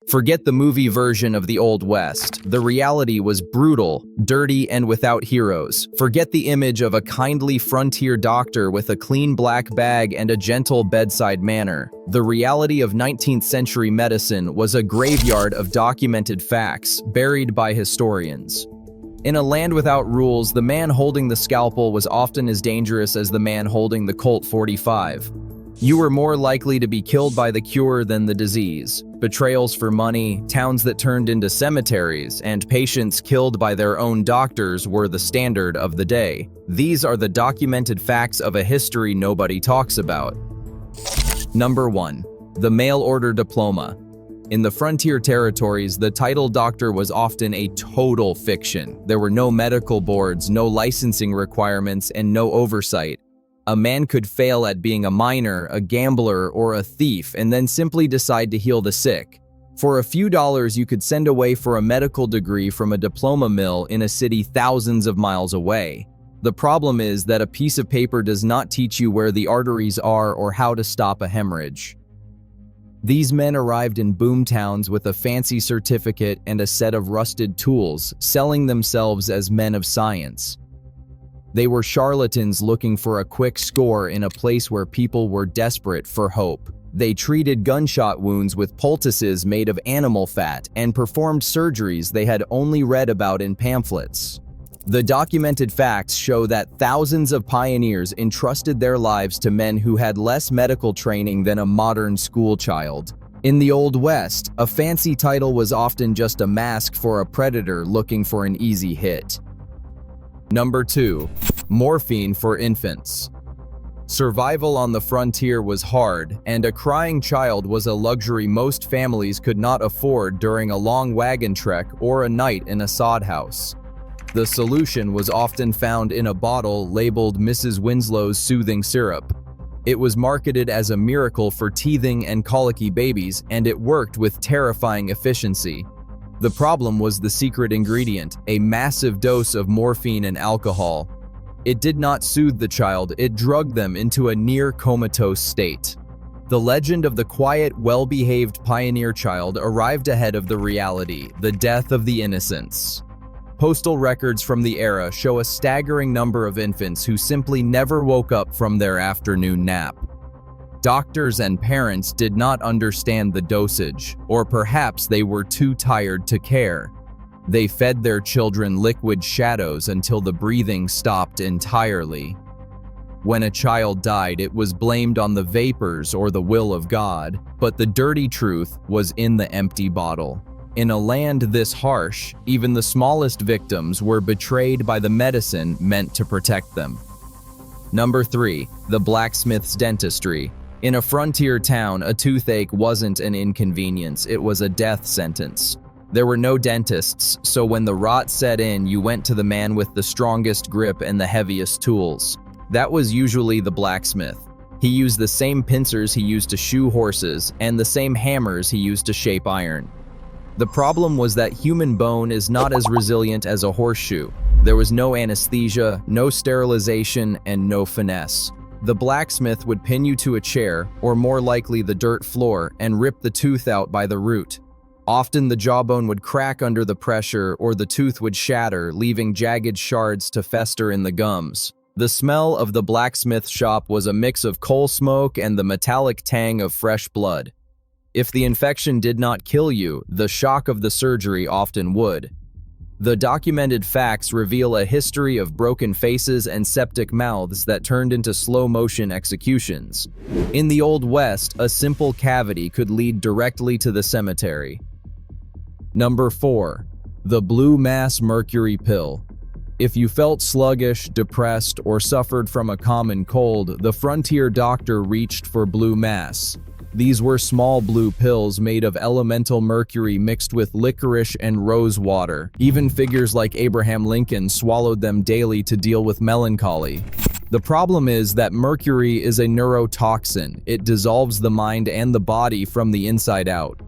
Forget the movie version of the Old West. The reality was brutal, dirty, and without heroes. Forget the image of a kindly frontier doctor with a clean black bag and a gentle bedside manner. The reality of 19th century medicine was a graveyard of documented facts, buried by historians. In a land without rules, the man holding the scalpel was often as dangerous as the man holding the Colt 45. You were more likely to be killed by the cure than the disease. Betrayals for money, towns that turned into cemeteries, and patients killed by their own doctors were the standard of the day. These are the documented facts of a history nobody talks about. Number 1. The mail-order diploma. In the frontier territories, the title doctor was often a total fiction. There were no medical boards, no licensing requirements, and no oversight. A man could fail at being a miner, a gambler, or a thief, and then simply decide to heal the sick. For a few dollars, you could send away for a medical degree from a diploma mill in a city thousands of miles away. The problem is that a piece of paper does not teach you where the arteries are or how to stop a hemorrhage. These men arrived in boom towns with a fancy certificate and a set of rusted tools, selling themselves as men of science. They were charlatans looking for a quick score in a place where people were desperate for hope. They treated gunshot wounds with poultices made of animal fat and performed surgeries they had only read about in pamphlets. The documented facts show that thousands of pioneers entrusted their lives to men who had less medical training than a modern schoolchild. In the Old West, a fancy title was often just a mask for a predator looking for an easy hit. Number 2. Morphine for infants. Survival on the frontier was hard, and a crying child was a luxury most families could not afford during a long wagon trek or a night in a sod house. The solution was often found in a bottle labeled Mrs. Winslow's soothing syrup. It was marketed as a miracle for teething and colicky babies, and it worked with terrifying efficiency. The problem was the secret ingredient, a massive dose of morphine and alcohol. It did not soothe the child, it drugged them into a near comatose state. The legend of the quiet, well-behaved pioneer child arrived ahead of the reality, the death of the innocents. Postal records from the era show a staggering number of infants who simply never woke up from their afternoon nap. Doctors and parents did not understand the dosage, or perhaps they were too tired to care. They fed their children liquid shadows until the breathing stopped entirely. When a child died, it was blamed on the vapors or the will of God, but the dirty truth was in the empty bottle. In a land this harsh, even the smallest victims were betrayed by the medicine meant to protect them. Number 3. The blacksmith's dentistry. In a frontier town, a toothache wasn't an inconvenience, it was a death sentence. There were no dentists, so when the rot set in, you went to the man with the strongest grip and the heaviest tools. That was usually the blacksmith. He used the same pincers he used to shoe horses and the same hammers he used to shape iron. The problem was that human bone is not as resilient as a horseshoe. There was no anesthesia, no sterilization, and no finesse. The blacksmith would pin you to a chair, or more likely the dirt floor, and rip the tooth out by the root. Often the jawbone would crack under the pressure, or the tooth would shatter, leaving jagged shards to fester in the gums. The smell of the blacksmith shop was a mix of coal smoke and the metallic tang of fresh blood. If the infection did not kill you, the shock of the surgery often would. The documented facts reveal a history of broken faces and septic mouths that turned into slow-motion executions. In the Old West, a simple cavity could lead directly to the cemetery. Number 4. The blue mass mercury pill. If you felt sluggish, depressed, or suffered from a common cold, the frontier doctor reached for blue mass. These were small blue pills made of elemental mercury mixed with licorice and rose water. Even figures like Abraham Lincoln swallowed them daily to deal with melancholy. The problem is that mercury is a neurotoxin. It dissolves the mind and the body from the inside out.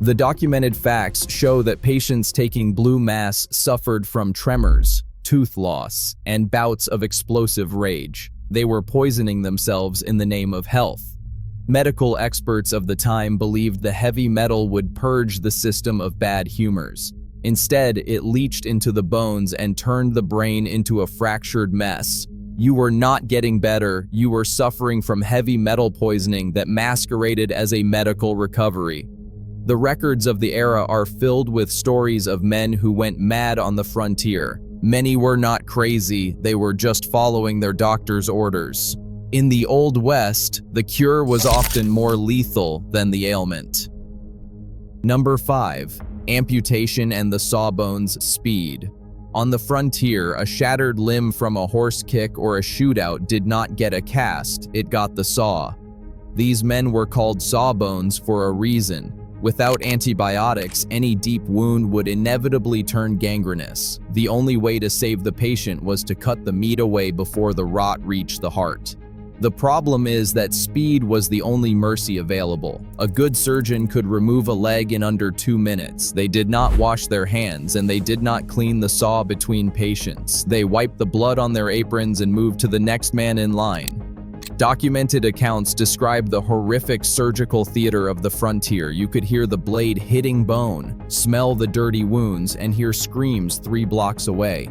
The documented facts show that patients taking blue mass suffered from tremors, tooth loss, and bouts of explosive rage. They were poisoning themselves in the name of health. Medical experts of the time believed the heavy metal would purge the system of bad humors. Instead, it leached into the bones and turned the brain into a fractured mess. You were not getting better, you were suffering from heavy metal poisoning that masqueraded as a medical recovery. The records of the era are filled with stories of men who went mad on the frontier. Many were not crazy, they were just following their doctor's orders. In the Old West, the cure was often more lethal than the ailment. Number 5. Amputation and the sawbone's speed. On the frontier, a shattered limb from a horse kick or a shootout did not get a cast, it got the saw. These men were called sawbones for a reason. Without antibiotics, any deep wound would inevitably turn gangrenous. The only way to save the patient was to cut the meat away before the rot reached the heart. The problem is that speed was the only mercy available. A good surgeon could remove a leg in under 2 minutes. They did not wash their hands, and they did not clean the saw between patients. They wiped the blood on their aprons and moved to the next man in line. Documented accounts describe the horrific surgical theater of the frontier. You could hear the blade hitting bone, smell the dirty wounds, and hear screams 3 blocks away.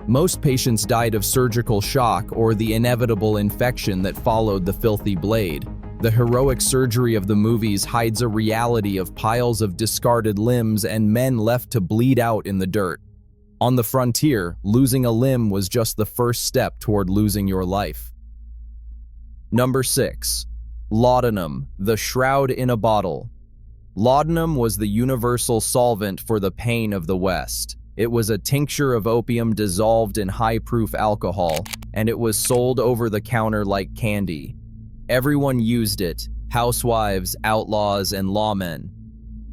Most patients died of surgical shock or the inevitable infection that followed the filthy blade. The heroic surgery of the movies hides a reality of piles of discarded limbs and men left to bleed out in the dirt. On the frontier, losing a limb was just the first step toward losing your life. Number 6. Laudanum, the shroud in a bottle. Laudanum was the universal solvent for the pain of the West. It was a tincture of opium dissolved in high-proof alcohol, and it was sold over the counter like candy. Everyone used it, housewives, outlaws, and lawmen.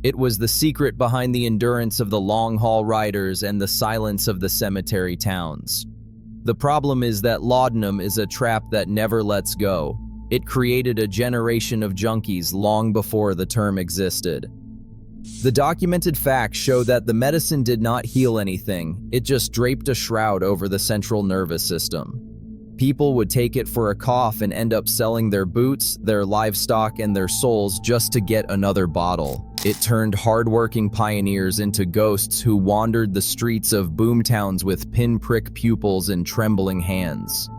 It was the secret behind the endurance of the long-haul riders and the silence of the cemetery towns. The problem is that laudanum is a trap that never lets go. It created a generation of junkies long before the term existed. The documented facts show that the medicine did not heal anything, it just draped a shroud over the central nervous system. People would take it for a cough and end up selling their boots, their livestock, and their souls just to get another bottle. It turned hard-working pioneers into ghosts who wandered the streets of boomtowns with pinprick pupils and trembling hands.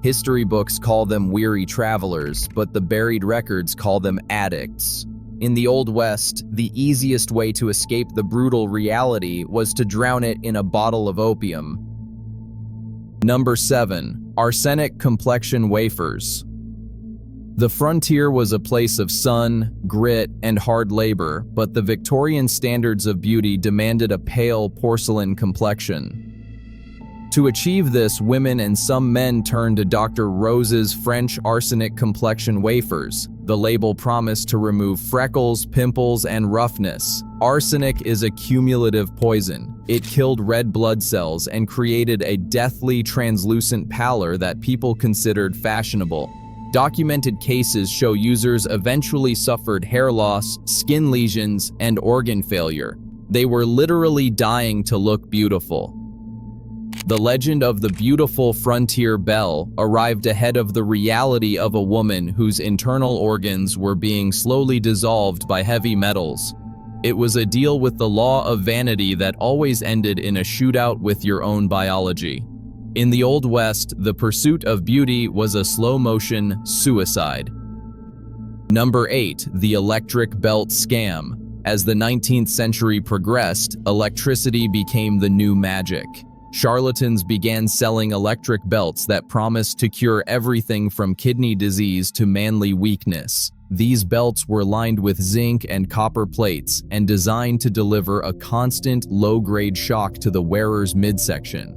History books call them weary travelers, but the buried records call them addicts. In the Old West, the easiest way to escape the brutal reality was to drown it in a bottle of opium. Number 7. Arsenic complexion wafers. The frontier was a place of sun, grit, and hard labor, but the Victorian standards of beauty demanded a pale porcelain complexion. To achieve this, women and some men turned to Dr. Rose's French arsenic complexion wafers. The label promised to remove freckles, pimples, and roughness. Arsenic is a cumulative poison. It killed red blood cells and created a deathly translucent pallor that people considered fashionable. Documented cases show users eventually suffered hair loss, skin lesions, and organ failure. They were literally dying to look beautiful. The legend of the beautiful frontier belle arrived ahead of the reality of a woman whose internal organs were being slowly dissolved by heavy metals. It was a deal with the law of vanity that always ended in a shootout with your own biology. In the Old West, the pursuit of beauty was a slow-motion suicide. Number 8. The electric belt scam. As the 19th century progressed, electricity became the new magic. Charlatans began selling electric belts that promised to cure everything from kidney disease to manly weakness. These belts were lined with zinc and copper plates and designed to deliver a constant, low-grade shock to the wearer's midsection.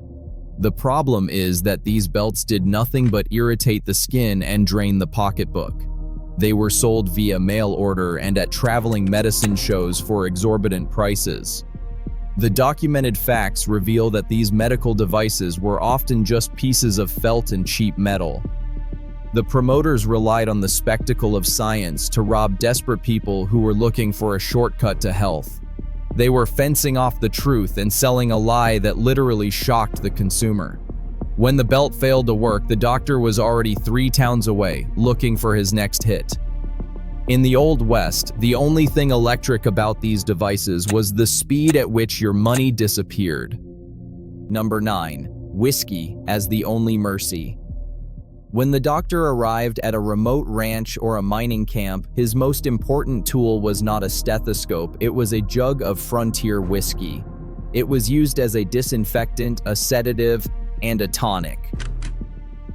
The problem is that these belts did nothing but irritate the skin and drain the pocketbook. They were sold via mail order and at traveling medicine shows for exorbitant prices. The documented facts reveal that these medical devices were often just pieces of felt and cheap metal. The promoters relied on the spectacle of science to rob desperate people who were looking for a shortcut to health. They were fencing off the truth and selling a lie that literally shocked the consumer. When the belt failed to work, the doctor was already 3 towns away, looking for his next hit. In the Old West, the only thing electric about these devices was the speed at which your money disappeared. Number 9. Whiskey as the only mercy. When the doctor arrived at a remote ranch or a mining camp, his most important tool was not a stethoscope, it was a jug of frontier whiskey. It was used as a disinfectant, a sedative, and a tonic.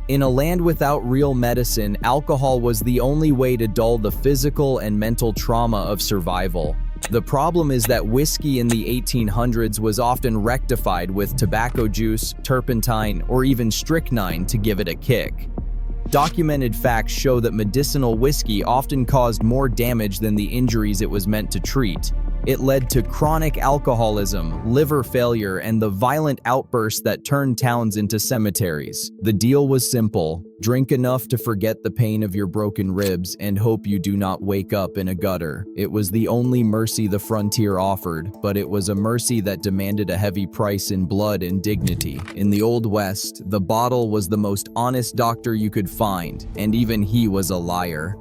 In a land without real medicine, alcohol was the only way to dull the physical and mental trauma of survival. The problem is that whiskey in the 1800s was often rectified with tobacco juice, turpentine, or even strychnine to give it a kick. Documented facts show that medicinal whiskey often caused more damage than the injuries it was meant to treat. It led to chronic alcoholism, liver failure, and the violent outbursts that turned towns into cemeteries. The deal was simple: drink enough to forget the pain of your broken ribs and hope you do not wake up in a gutter. It was the only mercy the frontier offered, but it was a mercy that demanded a heavy price in blood and dignity. In the Old West, the bottle was the most honest doctor you could find, and even he was a liar.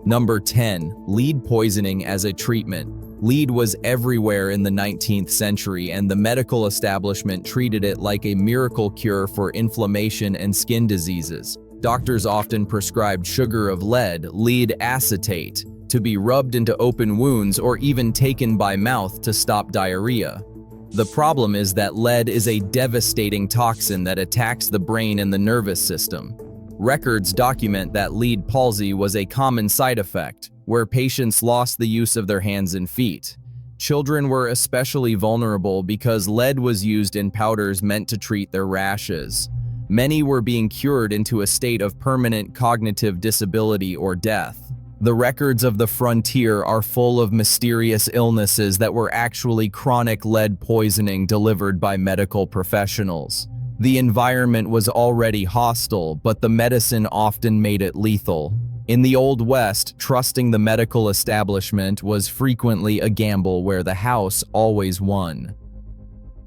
Number 10. Lead poisoning as a treatment. Lead was everywhere in the 19th century, and the medical establishment treated it like a miracle cure for inflammation and skin diseases. Doctors often prescribed sugar of lead acetate, to be rubbed into open wounds or even taken by mouth to stop diarrhea. The problem is that lead is a devastating toxin that attacks the brain and the nervous system. Records document that lead palsy was a common side effect, where patients lost the use of their hands and feet. Children were especially vulnerable because lead was used in powders meant to treat their rashes. Many were being cured into a state of permanent cognitive disability or death. The records of the frontier are full of mysterious illnesses that were actually chronic lead poisoning delivered by medical professionals. The environment was already hostile, but the medicine often made it lethal. In the Old West, trusting the medical establishment was frequently a gamble where the house always won.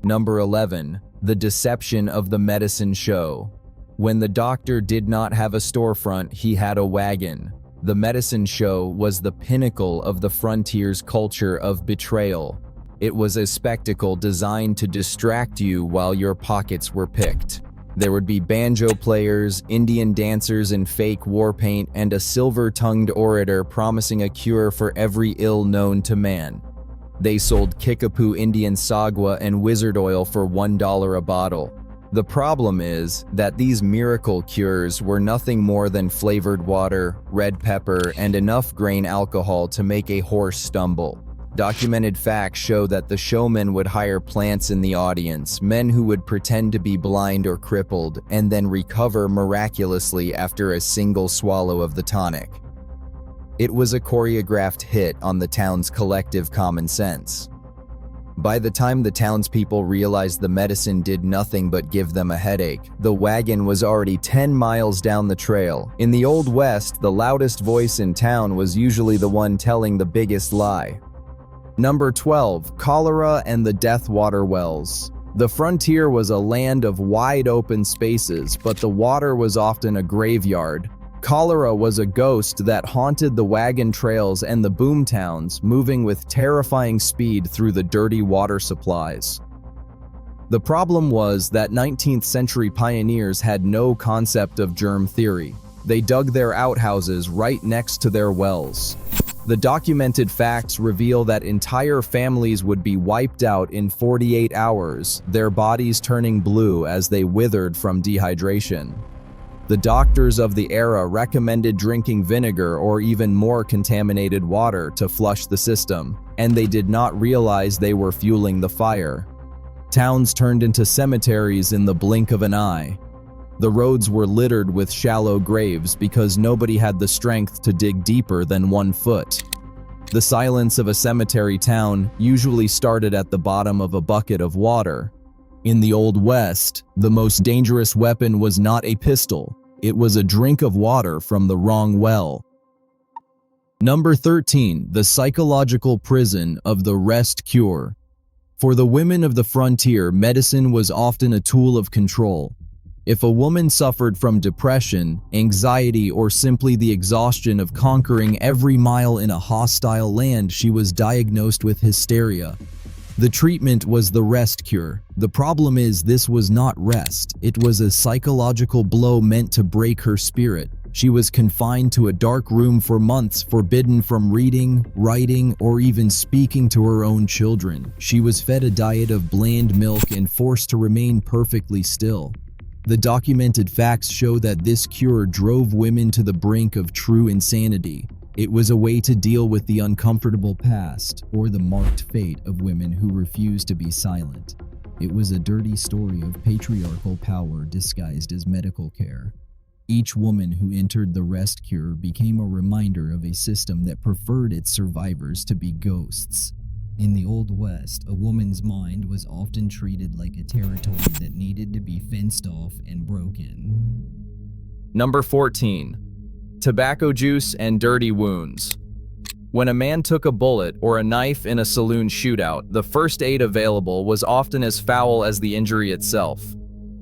Number 11. The deception of the medicine show. When the doctor did not have a storefront, he had a wagon. The medicine show was the pinnacle of the frontier's culture of betrayal. It was a spectacle designed to distract you while your pockets were picked. There would be banjo players, Indian dancers in fake war paint, and a silver-tongued orator promising a cure for every ill known to man. They sold Kickapoo Indian sagwa and wizard oil for $1 a bottle. The problem is that these miracle cures were nothing more than flavored water, red pepper, and enough grain alcohol to make a horse stumble. Documented facts show that the showman would hire plants in the audience, men who would pretend to be blind or crippled, and then recover miraculously after a single swallow of the tonic. It was a choreographed hit on the town's collective common sense. By the time the townspeople realized the medicine did nothing but give them a headache, the wagon was already 10 miles down the trail. In the Old West, the loudest voice in town was usually the one telling the biggest lie. Number 12. Cholera and the death water wells. The frontier was a land of wide open spaces, but the water was often a graveyard. Cholera was a ghost that haunted the wagon trails and the boom towns, moving with terrifying speed through the dirty water supplies. The problem was that 19th century pioneers had no concept of germ theory. They dug their outhouses right next to their wells. The documented facts reveal that entire families would be wiped out in 48 hours, their bodies turning blue as they withered from dehydration. The doctors of the era recommended drinking vinegar or even more contaminated water to flush the system, and they did not realize they were fueling the fire. Towns turned into cemeteries in the blink of an eye. The roads were littered with shallow graves because nobody had the strength to dig deeper than 1 foot. The silence of a cemetery town usually started at the bottom of a bucket of water. In the Old West, the most dangerous weapon was not a pistol, it was a drink of water from the wrong well. Number 13. The psychological prison of the rest cure. For the women of the frontier, medicine was often a tool of control. If a woman suffered from depression, anxiety, or simply the exhaustion of conquering every mile in a hostile land, she was diagnosed with hysteria. The treatment was the rest cure. The problem is, this was not rest. It was a psychological blow meant to break her spirit. She was confined to a dark room for months, forbidden from reading, writing, or even speaking to her own children. She was fed a diet of bland milk and forced to remain perfectly still. The documented facts show that this cure drove women to the brink of true insanity. It was a way to deal with the uncomfortable past or the marked fate of women who refused to be silent. It was a dirty story of patriarchal power disguised as medical care. Each woman who entered the rest cure became a reminder of a system that preferred its survivors to be ghosts. In the Old West, a woman's mind was often treated like a territory that needed to be fenced off and broken. Number 14. Tobacco juice and dirty wounds. When a man took a bullet or a knife in a saloon shootout, the first aid available was often as foul as the injury itself.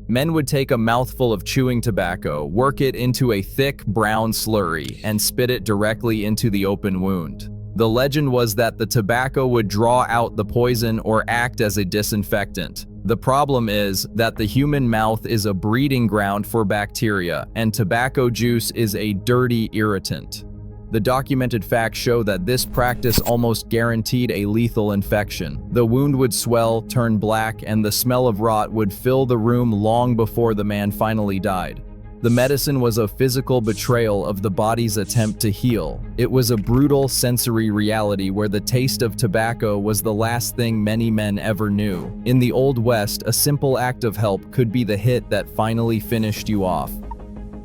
Men would take a mouthful of chewing tobacco, work it into a thick brown slurry, and spit it directly into the open wound. The legend was that the tobacco would draw out the poison or act as a disinfectant. The problem is that the human mouth is a breeding ground for bacteria, and tobacco juice is a dirty irritant. The documented facts show that this practice almost guaranteed a lethal infection. The wound would swell, turn black, and the smell of rot would fill the room long before the man finally died. The medicine was a physical betrayal of the body's attempt to heal. It was a brutal sensory reality where the taste of tobacco was the last thing many men ever knew. In the Old West, a simple act of help could be the hit that finally finished you off.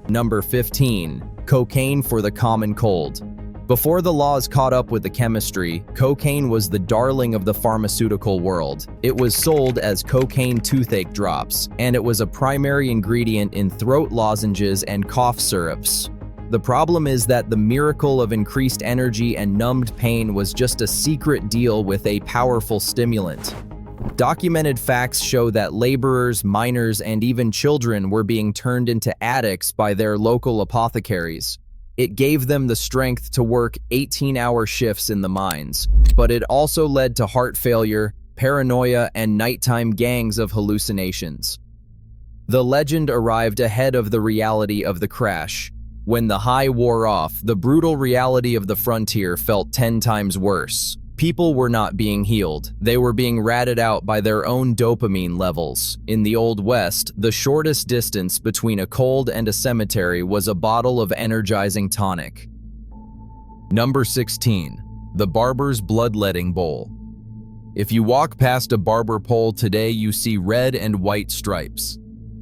Number 15. Cocaine for the common cold. Before the laws caught up with the chemistry, cocaine was the darling of the pharmaceutical world. It was sold as cocaine toothache drops, and it was a primary ingredient in throat lozenges and cough syrups. The problem is that the miracle of increased energy and numbed pain was just a secret deal with a powerful stimulant. Documented facts show that laborers, miners, and even children were being turned into addicts by their local apothecaries. It gave them the strength to work 18-hour shifts in the mines, but it also led to heart failure, paranoia, and nighttime gangs of hallucinations. The legend arrived ahead of the reality of the crash. When the high wore off, the brutal reality of the frontier felt 10 times worse. People were not being healed. They were being ratted out by their own dopamine levels. In the Old West, the shortest distance between a cold and a cemetery was a bottle of energizing tonic. Number 16. The Barber's Bloodletting Bowl. If you walk past a barber pole today, you see red and white stripes.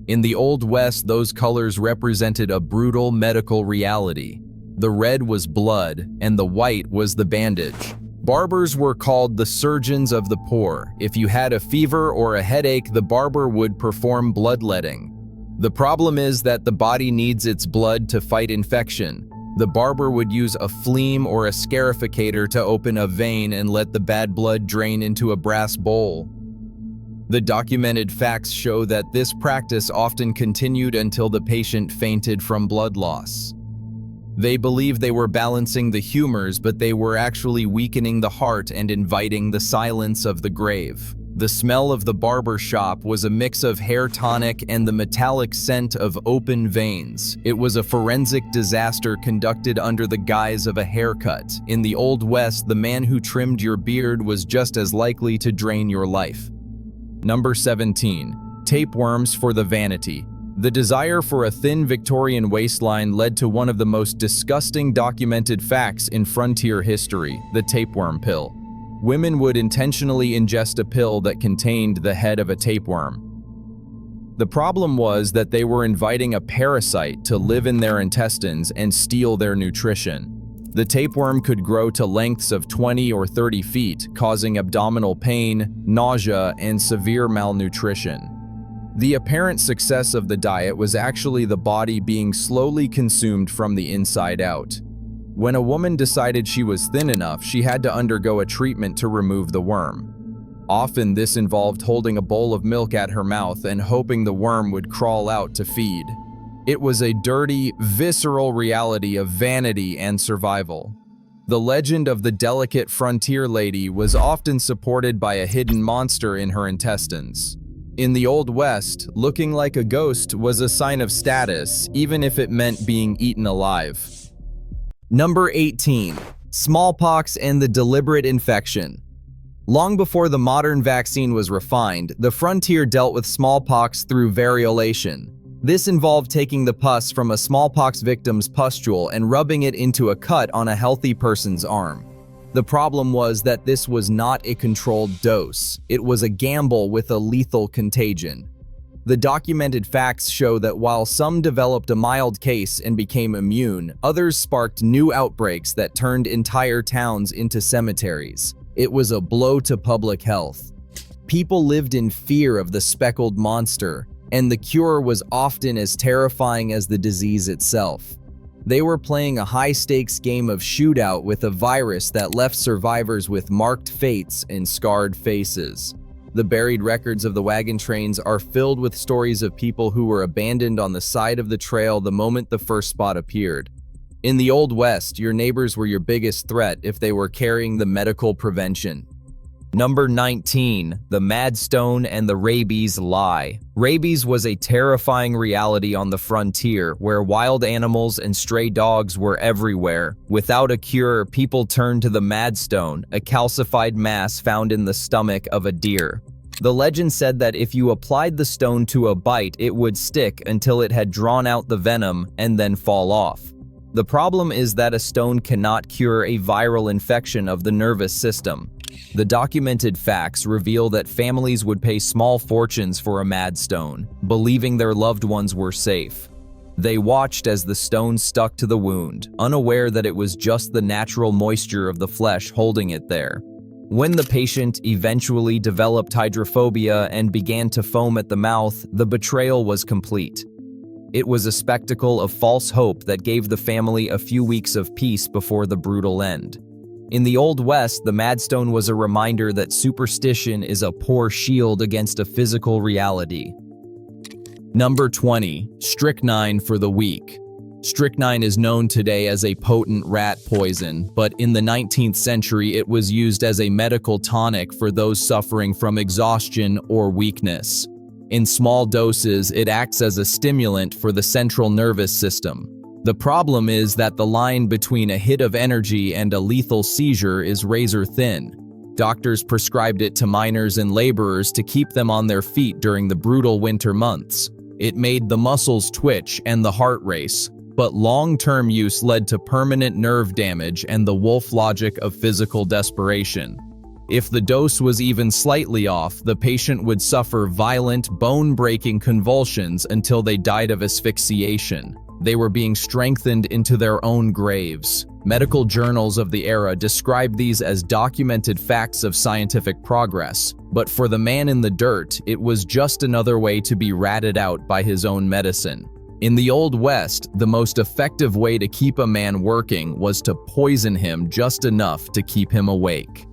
In the Old West, those colors represented a brutal medical reality. The red was blood, and the white was the bandage. Barbers were called the surgeons of the poor. If you had a fever or a headache, the barber would perform bloodletting. The problem is that the body needs its blood to fight infection. The barber would use a phlegm or a scarificator to open a vein and let the bad blood drain into a brass bowl. The documented facts show that this practice often continued until the patient fainted from blood loss. They believed they were balancing the humors, but they were actually weakening the heart and inviting the silence of the grave. The smell of the barber shop was a mix of hair tonic and the metallic scent of open veins. It was a forensic disaster conducted under the guise of a haircut. In the Old West, the man who trimmed your beard was just as likely to drain your life. Number 17. Tapeworms for the vanity. The desire for a thin Victorian waistline led to one of the most disgusting documented facts in frontier history, the tapeworm pill. Women would intentionally ingest a pill that contained the head of a tapeworm. The problem was that they were inviting a parasite to live in their intestines and steal their nutrition. The tapeworm could grow to lengths of 20 or 30 feet, causing abdominal pain, nausea, and severe malnutrition. The apparent success of the diet was actually the body being slowly consumed from the inside out. When a woman decided she was thin enough, she had to undergo a treatment to remove the worm. Often this involved holding a bowl of milk at her mouth and hoping the worm would crawl out to feed. It was a dirty, visceral reality of vanity and survival. The legend of the delicate frontier lady was often supported by a hidden monster in her intestines. In the Old West, looking like a ghost was a sign of status, even if it meant being eaten alive. Number 18. Smallpox and the deliberate infection. Long before the modern vaccine was refined, the frontier dealt with smallpox through variolation. This involved taking the pus from a smallpox victim's pustule and rubbing it into a cut on a healthy person's arm. The problem was that this was not a controlled dose. It was a gamble with a lethal contagion. The documented facts show that while some developed a mild case and became immune, others sparked new outbreaks that turned entire towns into cemeteries. It was a blow to public health. People lived in fear of the speckled monster, and the cure was often as terrifying as the disease itself. They were playing a high-stakes game of shootout with a virus that left survivors with marked fates and scarred faces. The buried records of the wagon trains are filled with stories of people who were abandoned on the side of the trail the moment the first spot appeared. In the Old West, your neighbors were your biggest threat if they were carrying the medical prevention. Number 19. The Madstone and the Rabies Lie. Rabies was a terrifying reality on the frontier where wild animals and stray dogs were everywhere. Without a cure, people turned to the Madstone, a calcified mass found in the stomach of a deer. The legend said that if you applied the stone to a bite, it would stick until it had drawn out the venom and then fall off. The problem is that a stone cannot cure a viral infection of the nervous system. The documented facts reveal that families would pay small fortunes for a Madstone, believing their loved ones were safe. They watched as the stone stuck to the wound, unaware that it was just the natural moisture of the flesh holding it there. When the patient eventually developed hydrophobia and began to foam at the mouth, the betrayal was complete. It was a spectacle of false hope that gave the family a few weeks of peace before the brutal end. In the Old West, the Madstone was a reminder that superstition is a poor shield against a physical reality. Number 20. Strychnine for the weak. Strychnine is known today as a potent rat poison, but in the 19th century it was used as a medical tonic for those suffering from exhaustion or weakness. In small doses, it acts as a stimulant for the central nervous system. The problem is that the line between a hit of energy and a lethal seizure is razor thin. Doctors prescribed it to miners and laborers to keep them on their feet during the brutal winter months. It made the muscles twitch and the heart race, but long-term use led to permanent nerve damage and the wolf logic of physical desperation. If the dose was even slightly off, the patient would suffer violent, bone-breaking convulsions until they died of asphyxiation. They were being strengthened into their own graves. Medical journals of the era described these as documented facts of scientific progress, but for the man in the dirt, it was just another way to be ratted out by his own medicine. In the Old West, the most effective way to keep a man working was to poison him just enough to keep him awake.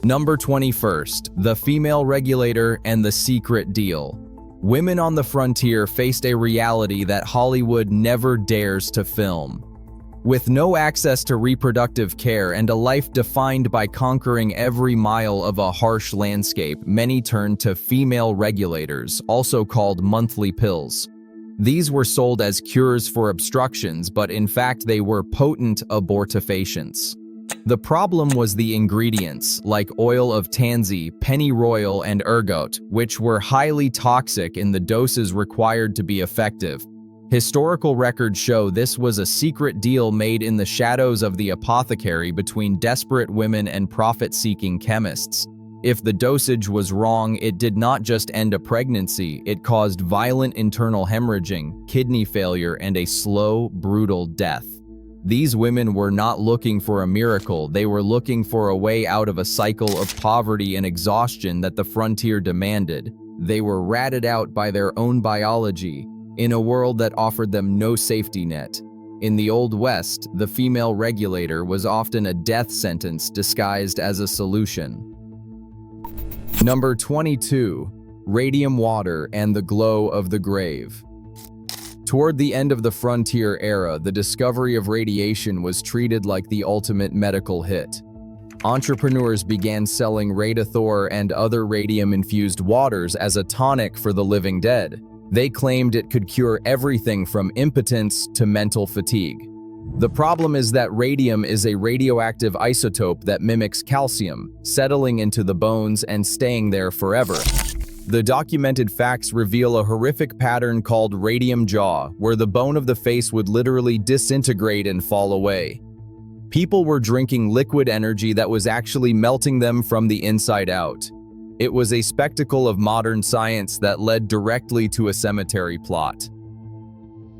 Number 21. The Female Regulator and the Secret Deal. Women on the frontier faced a reality that Hollywood never dares to film. With no access to reproductive care and a life defined by conquering every mile of a harsh landscape, many turned to female regulators, also called monthly pills. These were sold as cures for obstructions, but in fact they were potent abortifacients. The problem was the ingredients, like oil of tansy, pennyroyal, and ergot, which were highly toxic in the doses required to be effective. Historical records show this was a secret deal made in the shadows of the apothecary between desperate women and profit-seeking chemists. If the dosage was wrong, it did not just end a pregnancy, it caused violent internal hemorrhaging, kidney failure, and a slow, brutal death. These women were not looking for a miracle, they were looking for a way out of a cycle of poverty and exhaustion that the frontier demanded. They were ratted out by their own biology, in a world that offered them no safety net. In the Old West, the female regulator was often a death sentence disguised as a solution. Number 22. Radium water and the glow of the grave. Toward the end of the frontier era, the discovery of radiation was treated like the ultimate medical hit. Entrepreneurs began selling Radiathor and other radium-infused waters as a tonic for the living dead. They claimed it could cure everything from impotence to mental fatigue. The problem is that radium is a radioactive isotope that mimics calcium, settling into the bones and staying there forever. The documented facts reveal a horrific pattern called radium jaw, where the bone of the face would literally disintegrate and fall away. People were drinking liquid energy that was actually melting them from the inside out. It was a spectacle of modern science that led directly to a cemetery plot.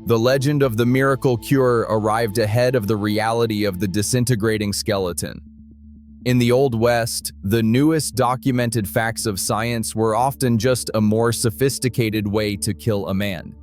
The legend of the miracle cure arrived ahead of the reality of the disintegrating skeleton. In the Old West, the newest documented facts of science were often just a more sophisticated way to kill a man.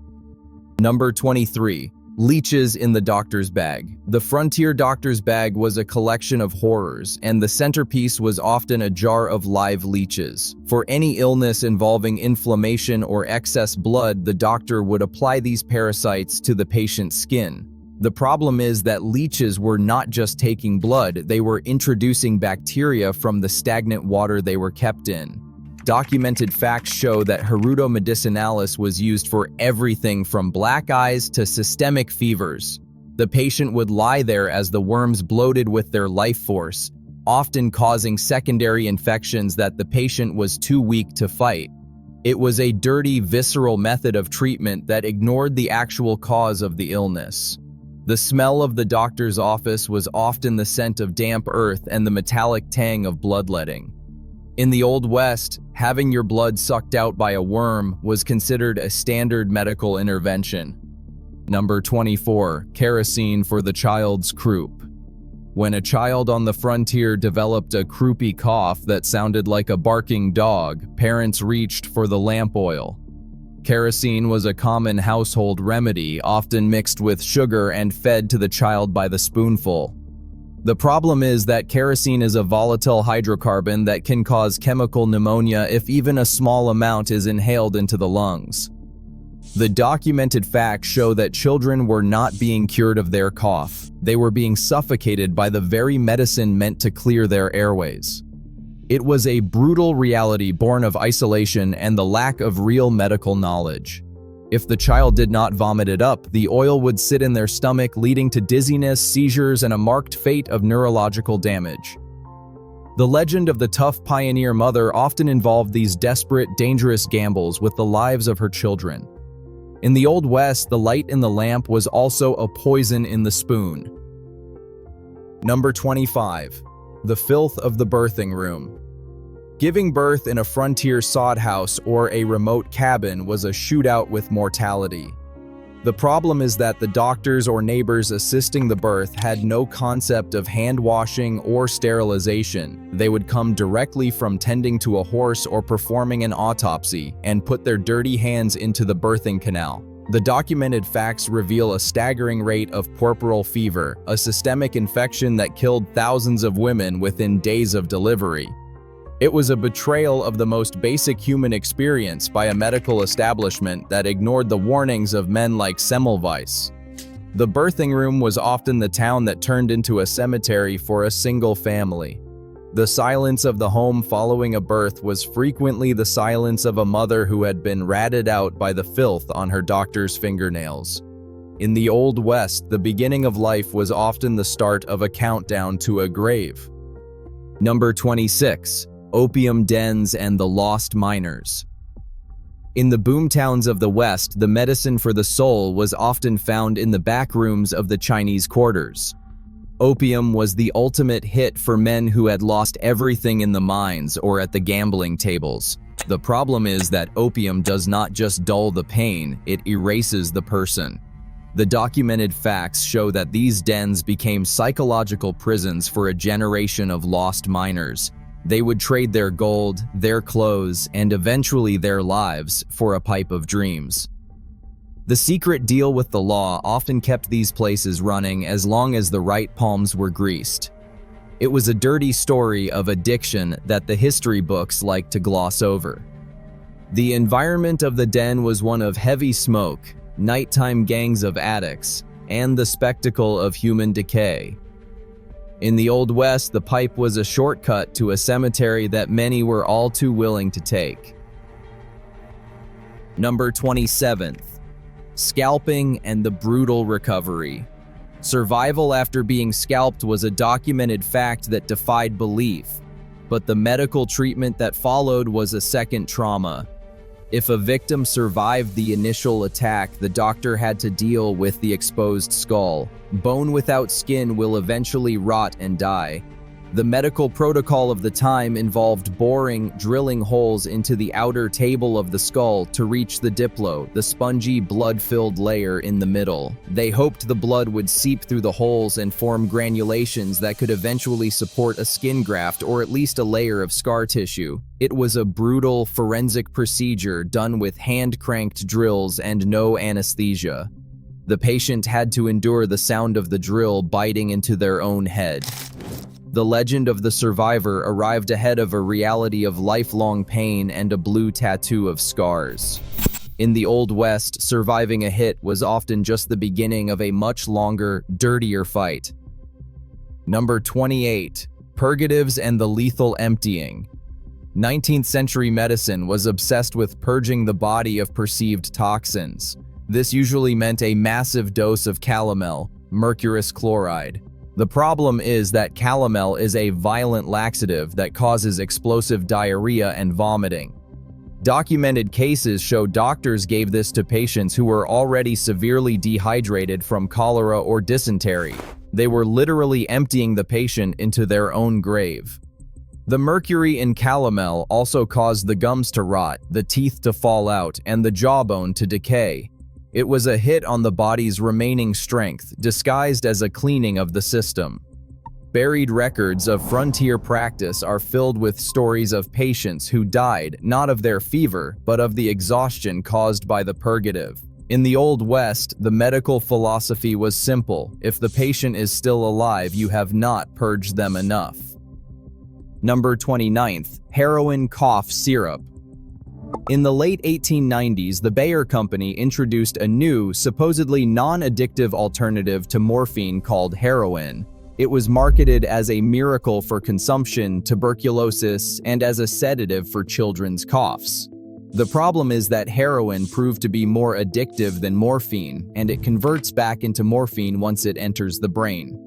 Number 23. Leeches in the doctor's bag. The frontier doctor's bag was a collection of horrors, and the centerpiece was often a jar of live leeches. For any illness involving inflammation or excess blood, the doctor would apply these parasites to the patient's skin. The problem is that leeches were not just taking blood, they were introducing bacteria from the stagnant water they were kept in. Documented facts show that Hirudo medicinalis was used for everything from black eyes to systemic fevers. The patient would lie there as the worms bloated with their life force, often causing secondary infections that the patient was too weak to fight. It was a dirty, visceral method of treatment that ignored the actual cause of the illness. The smell of the doctor's office was often the scent of damp earth and the metallic tang of bloodletting. In the Old West, having your blood sucked out by a worm was considered a standard medical intervention. Number 24. Kerosene for the child's croup. When a child on the frontier developed a croupy cough that sounded like a barking dog, parents reached for the lamp oil. Kerosene was a common household remedy, often mixed with sugar and fed to the child by the spoonful. The problem is that kerosene is a volatile hydrocarbon that can cause chemical pneumonia if even a small amount is inhaled into the lungs. The documented facts show that children were not being cured of their cough. They were being suffocated by the very medicine meant to clear their airways. It was a brutal reality born of isolation and the lack of real medical knowledge. If the child did not vomit it up, the oil would sit in their stomach, leading to dizziness, seizures, and a marked fate of neurological damage. The legend of the tough pioneer mother often involved these desperate, dangerous gambles with the lives of her children. In the Old West, the light in the lamp was also a poison in the spoon. Number 25. The filth of the birthing room. Giving birth in a frontier sod house or a remote cabin was a shootout with mortality. The problem is that the doctors or neighbors assisting the birth had no concept of hand washing or sterilization. They would come directly from tending to a horse or performing an autopsy and put their dirty hands into the birthing canal. The documented facts reveal a staggering rate of puerperal fever, a systemic infection that killed thousands of women within days of delivery. It was a betrayal of the most basic human experience by a medical establishment that ignored the warnings of men like Semmelweis. The birthing room was often the town that turned into a cemetery for a single family. The silence of the home following a birth was frequently the silence of a mother who had been ratted out by the filth on her doctor's fingernails. In the Old West, the beginning of life was often the start of a countdown to a grave. Number 26. Opium dens and the lost miners. In the boomtowns of the West, the medicine for the soul was often found in the back rooms of the Chinese quarters. Opium was the ultimate hit for men who had lost everything in the mines or at the gambling tables. The problem is that opium does not just dull the pain, it erases the person. The documented facts show that these dens became psychological prisons for a generation of lost miners. They would trade their gold, their clothes, and eventually their lives for a pipe of dreams. The secret deal with the law often kept these places running as long as the right palms were greased. It was a dirty story of addiction that the history books like to gloss over. The environment of the den was one of heavy smoke, nighttime gangs of addicts, and the spectacle of human decay. In the Old West, the pipe was a shortcut to a cemetery that many were all too willing to take. Number 27th. Scalping and the brutal recovery. Survival after being scalped was a documented fact that defied belief, but the medical treatment that followed was a second trauma. If a victim survived the initial attack, the doctor had to deal with the exposed skull. Bone without skin will eventually rot and die. The medical protocol of the time involved drilling holes into the outer table of the skull to reach the diplo, the spongy, blood-filled layer in the middle. They hoped the blood would seep through the holes and form granulations that could eventually support a skin graft or at least a layer of scar tissue. It was a brutal forensic procedure done with hand-cranked drills and no anesthesia. The patient had to endure the sound of the drill biting into their own head. The legend of the survivor arrived ahead of a reality of lifelong pain and a blue tattoo of scars. In the Old West, surviving a hit was often just the beginning of a much longer, dirtier fight. Number 28. Purgatives and the lethal emptying. 19th century medicine was obsessed with purging the body of perceived toxins. This usually meant a massive dose of calomel, mercurous chloride. The problem is that calomel is a violent laxative that causes explosive diarrhea and vomiting. Documented cases show doctors gave this to patients who were already severely dehydrated from cholera or dysentery. They were literally emptying the patient into their own grave. The mercury in calomel also caused the gums to rot, the teeth to fall out, and the jawbone to decay. It was a hit on the body's remaining strength, disguised as a cleaning of the system. Buried records of frontier practice are filled with stories of patients who died not of their fever, but of the exhaustion caused by the purgative. In the Old West, the medical philosophy was simple: if the patient is still alive, you have not purged them enough. Number 29th. Heroin cough syrup. In the late 1890s, the Bayer Company introduced a new, supposedly non-addictive alternative to morphine called heroin. It was marketed as a miracle for consumption, tuberculosis, and as a sedative for children's coughs. The problem is that heroin proved to be more addictive than morphine, and it converts back into morphine once it enters the brain.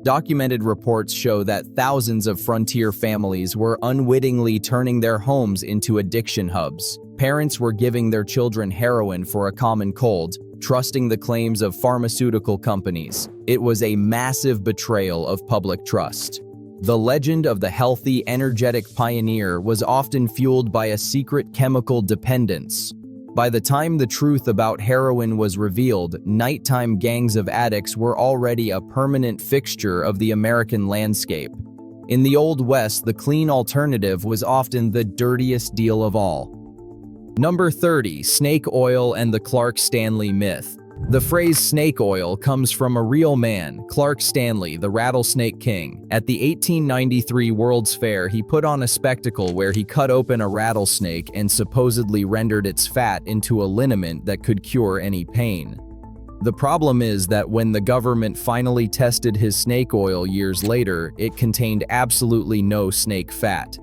Documented reports show that thousands of frontier families were unwittingly turning their homes into addiction hubs. Parents were giving their children heroin for a common cold, trusting the claims of pharmaceutical companies. It was a massive betrayal of public trust. The legend of the healthy, energetic pioneer was often fueled by a secret chemical dependence. By the time the truth about heroin was revealed, nighttime gangs of addicts were already a permanent fixture of the American landscape. In the Old West, the clean alternative was often the dirtiest deal of all. Number 30. Snake oil and the Clark Stanley myth. The phrase snake oil comes from a real man, Clark Stanley, the Rattlesnake King. At the 1893 World's Fair, he put on a spectacle where he cut open a rattlesnake and supposedly rendered its fat into a liniment that could cure any pain. The problem is that when the government finally tested his snake oil years later, it contained absolutely no snake fat.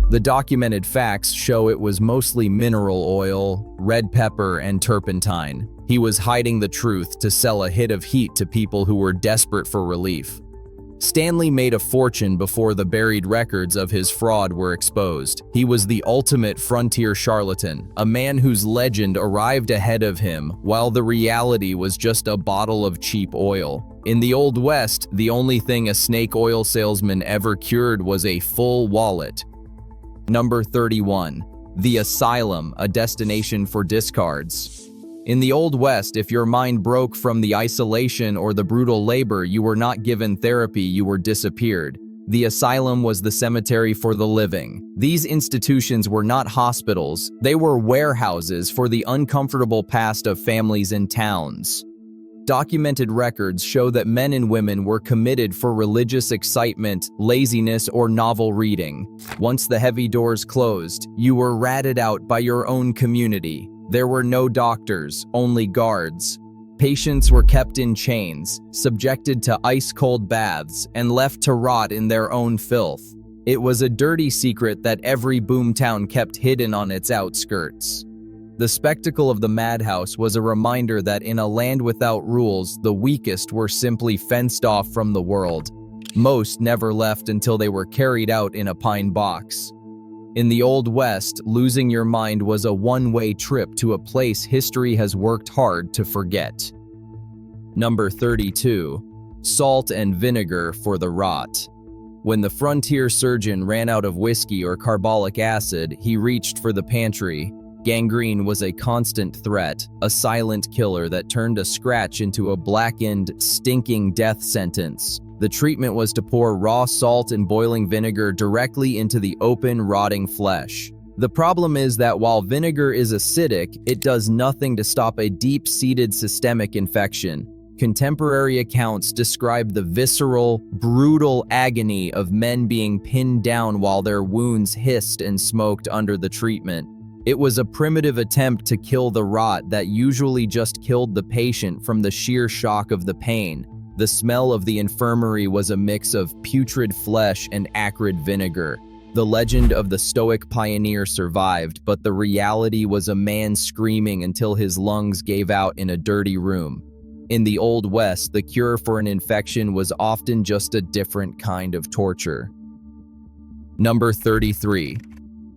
The documented facts show it was mostly mineral oil, red pepper, and turpentine. He was hiding the truth to sell a hit of heat to people who were desperate for relief. Stanley made a fortune before the buried records of his fraud were exposed. He was the ultimate frontier charlatan, a man whose legend arrived ahead of him, while the reality was just a bottle of cheap oil. In the Old West, the only thing a snake oil salesman ever cured was a full wallet. Number 31. The asylum, a destination for discards. In the Old West, if your mind broke from the isolation or the brutal labor, you were not given therapy, you were disappeared. The asylum was the cemetery for the living. These institutions were not hospitals, they were warehouses for the uncomfortable past of families and towns. Documented records show that men and women were committed for religious excitement, laziness, or novel reading. Once the heavy doors closed, you were ratted out by your own community. There were no doctors, only guards. Patients were kept in chains, subjected to ice-cold baths, and left to rot in their own filth. It was a dirty secret that every boomtown kept hidden on its outskirts. The spectacle of the madhouse was a reminder that in a land without rules, the weakest were simply fenced off from the world. Most never left until they were carried out in a pine box. In the Old West, losing your mind was a one-way trip to a place history has worked hard to forget. Number 32. Salt and vinegar for the rot. When the frontier surgeon ran out of whiskey or carbolic acid, he reached for the pantry. Gangrene was a constant threat, a silent killer that turned a scratch into a blackened, stinking death sentence. The treatment was to pour raw salt and boiling vinegar directly into the open, rotting flesh. The problem is that while vinegar is acidic, it does nothing to stop a deep-seated systemic infection. Contemporary accounts describe the visceral, brutal agony of men being pinned down while their wounds hissed and smoked under the treatment. It was a primitive attempt to kill the rot that usually just killed the patient from the sheer shock of the pain. The smell of the infirmary was a mix of putrid flesh and acrid vinegar. The legend of the stoic pioneer survived, but the reality was a man screaming until his lungs gave out in a dirty room. In the Old West, the cure for an infection was often just a different kind of torture. Number 33.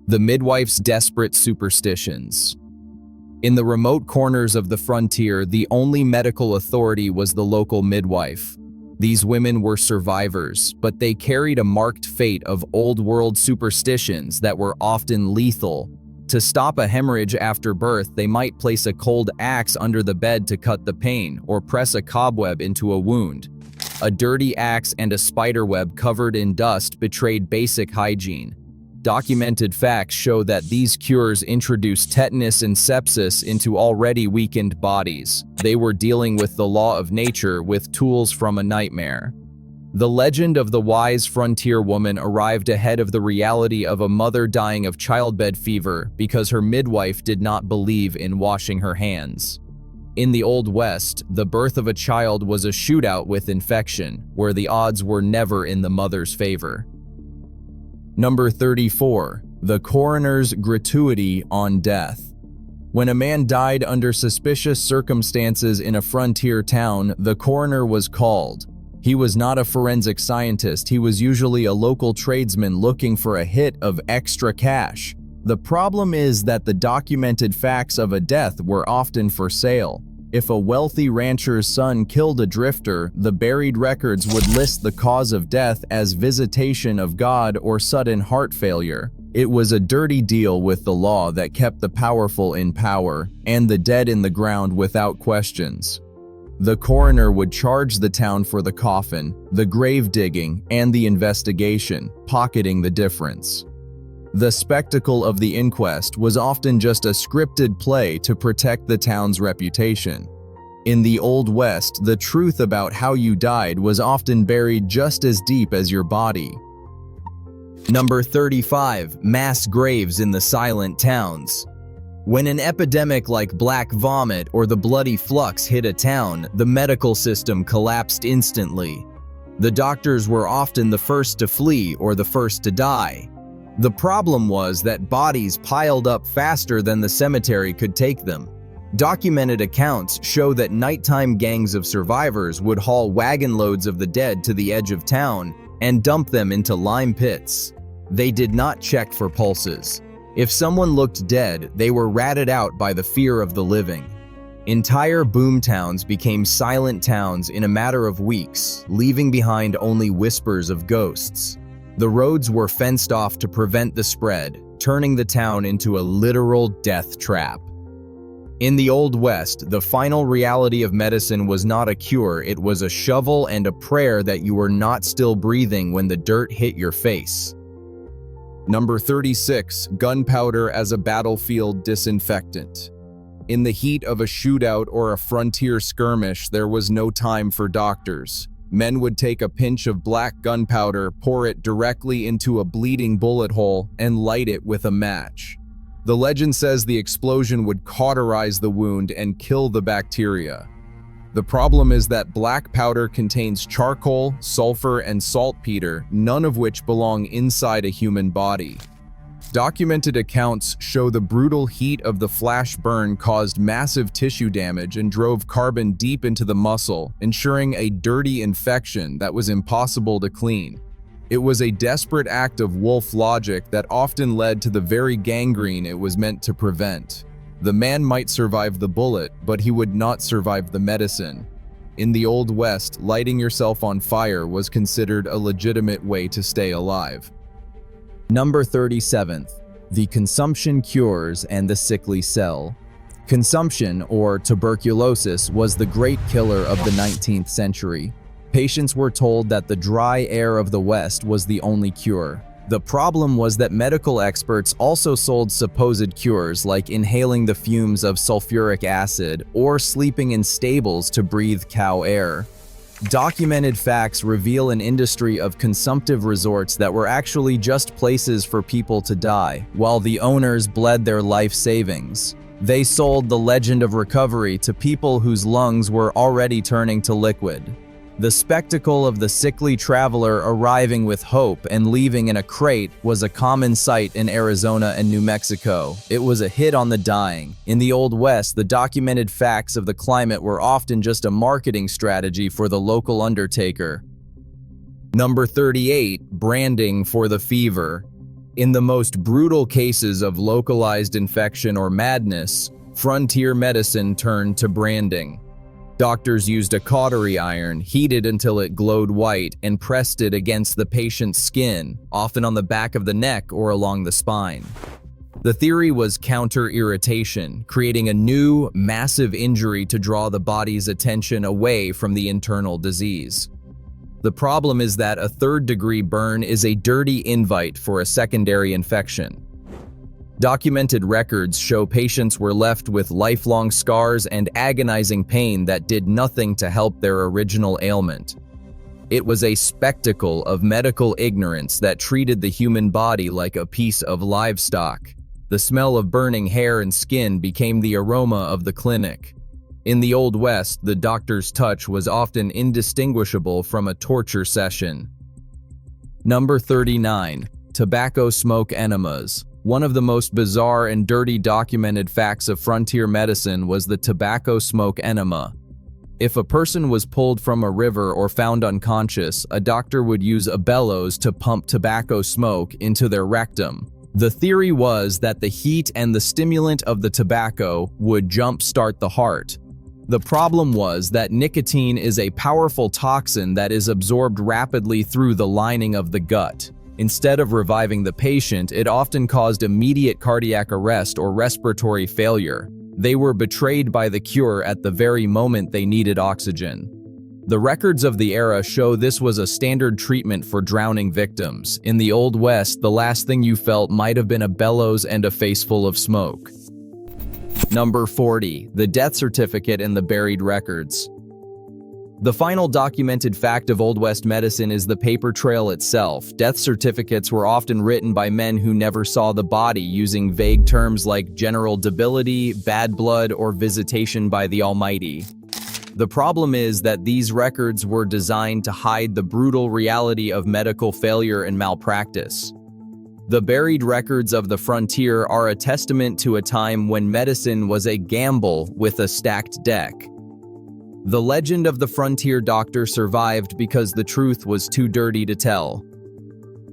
The midwife's desperate superstitions. In the remote corners of the frontier, the only medical authority was the local midwife. These women were survivors, but they carried a marked fate of old-world superstitions that were often lethal. To stop a hemorrhage after birth, they might place a cold axe under the bed to cut the pain, or press a cobweb into a wound. A dirty axe and a spiderweb covered in dust betrayed basic hygiene. Documented facts show that these cures introduced tetanus and sepsis into already weakened bodies. They were dealing with the law of nature with tools from a nightmare. The legend of the wise frontier woman arrived ahead of the reality of a mother dying of childbed fever because her midwife did not believe in washing her hands. In the Old West, the birth of a child was a shootout with infection, where the odds were never in the mother's favor. Number 34. The coroner's gratuity on death. When a man died under suspicious circumstances in a frontier town, the coroner was called. He was not a forensic scientist, he was usually a local tradesman looking for a hit of extra cash. The problem is that the documented facts of a death were often for sale. If a wealthy rancher's son killed a drifter, the buried records would list the cause of death as visitation of God or sudden heart failure. It was a dirty deal with the law that kept the powerful in power and the dead in the ground without questions. The coroner would charge the town for the coffin, the grave digging, and the investigation, pocketing the difference. The spectacle of the inquest was often just a scripted play to protect the town's reputation. In the Old West, the truth about how you died was often buried just as deep as your body. Number 35. Mass graves in the silent towns. When an epidemic like black vomit or the bloody flux hit a town, the medical system collapsed instantly. The doctors were often the first to flee or the first to die. The problem was that bodies piled up faster than the cemetery could take them. Documented accounts show that nighttime gangs of survivors would haul wagon loads of the dead to the edge of town and dump them into lime pits. They did not check for pulses. If someone looked dead, they were ratted out by the fear of the living. Entire boomtowns became silent towns in a matter of weeks, leaving behind only whispers of ghosts. The roads were fenced off to prevent the spread, turning the town into a literal death trap. In the Old West, the final reality of medicine was not a cure, it was a shovel and a prayer that you were not still breathing when the dirt hit your face. Number 36. Gunpowder as a battlefield disinfectant. In the heat of a shootout or a frontier skirmish, there was no time for doctors. Men would take a pinch of black gunpowder, pour it directly into a bleeding bullet hole, and light it with a match. The legend says the explosion would cauterize the wound and kill the bacteria. The problem is that black powder contains charcoal, sulfur, and saltpeter, none of which belong inside a human body. Documented accounts show the brutal heat of the flash burn caused massive tissue damage and drove carbon deep into the muscle, ensuring a dirty infection that was impossible to clean. It was a desperate act of wolf logic that often led to the very gangrene it was meant to prevent. The man might survive the bullet, but he would not survive the medicine. In the Old West, lighting yourself on fire was considered a legitimate way to stay alive. Number 37. The consumption cures and the sickly cell. Consumption, or tuberculosis, was the great killer of the 19th century. Patients were told that the dry air of the West was the only cure. The problem was that medical experts also sold supposed cures like inhaling the fumes of sulfuric acid or sleeping in stables to breathe cow air. Documented facts reveal an industry of consumptive resorts that were actually just places for people to die, while the owners bled their life savings. They sold the legend of recovery to people whose lungs were already turning to liquid. The spectacle of the sickly traveler arriving with hope and leaving in a crate was a common sight in Arizona and New Mexico. It was a hit on the dying. In the Old West, the documented facts of the climate were often just a marketing strategy for the local undertaker. Number 38. Branding for the fever. In the most brutal cases of localized infection or madness, frontier medicine turned to branding. Doctors used a cautery iron, heated until it glowed white, and pressed it against the patient's skin, often on the back of the neck or along the spine. The theory was counter-irritation, creating a new, massive injury to draw the body's attention away from the internal disease. The problem is that a third-degree burn is a dirty invite for a secondary infection. Documented records show patients were left with lifelong scars and agonizing pain that did nothing to help their original ailment. It was a spectacle of medical ignorance that treated the human body like a piece of livestock. The smell of burning hair and skin became the aroma of the clinic. In the Old West, the doctor's touch was often indistinguishable from a torture session. Number 39. Tobacco smoke enemas. One of the most bizarre and dirty documented facts of frontier medicine was the tobacco smoke enema. If a person was pulled from a river or found unconscious, a doctor would use a bellows to pump tobacco smoke into their rectum. The theory was that the heat and the stimulant of the tobacco would jump-start the heart. The problem was that nicotine is a powerful toxin that is absorbed rapidly through the lining of the gut. Instead of reviving the patient, it often caused immediate cardiac arrest or respiratory failure. They were betrayed by the cure at the very moment they needed oxygen. The records of the era show this was a standard treatment for drowning victims. In the Old West, the last thing you felt might have been a bellows and a face full of smoke. Number 40. The death certificate and the buried records. The final documented fact of Old West medicine is the paper trail itself. Death certificates were often written by men who never saw the body, using vague terms like general debility, bad blood, or visitation by the Almighty. The problem is that these records were designed to hide the brutal reality of medical failure and malpractice. The buried records of the frontier are a testament to a time when medicine was a gamble with a stacked deck. The legend of the frontier doctor survived because the truth was too dirty to tell.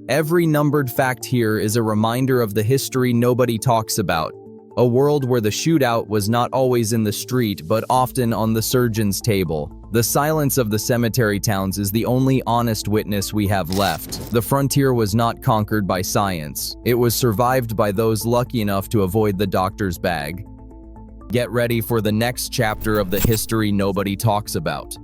Every numbered fact here is a reminder of the history nobody talks about, a world where the shootout was not always in the street but often on the surgeon's table. The silence of the cemetery towns is the only honest witness we have left. The frontier was not conquered by science. It was survived by those lucky enough to avoid the doctor's bag. Get ready for the next chapter of the history nobody talks about.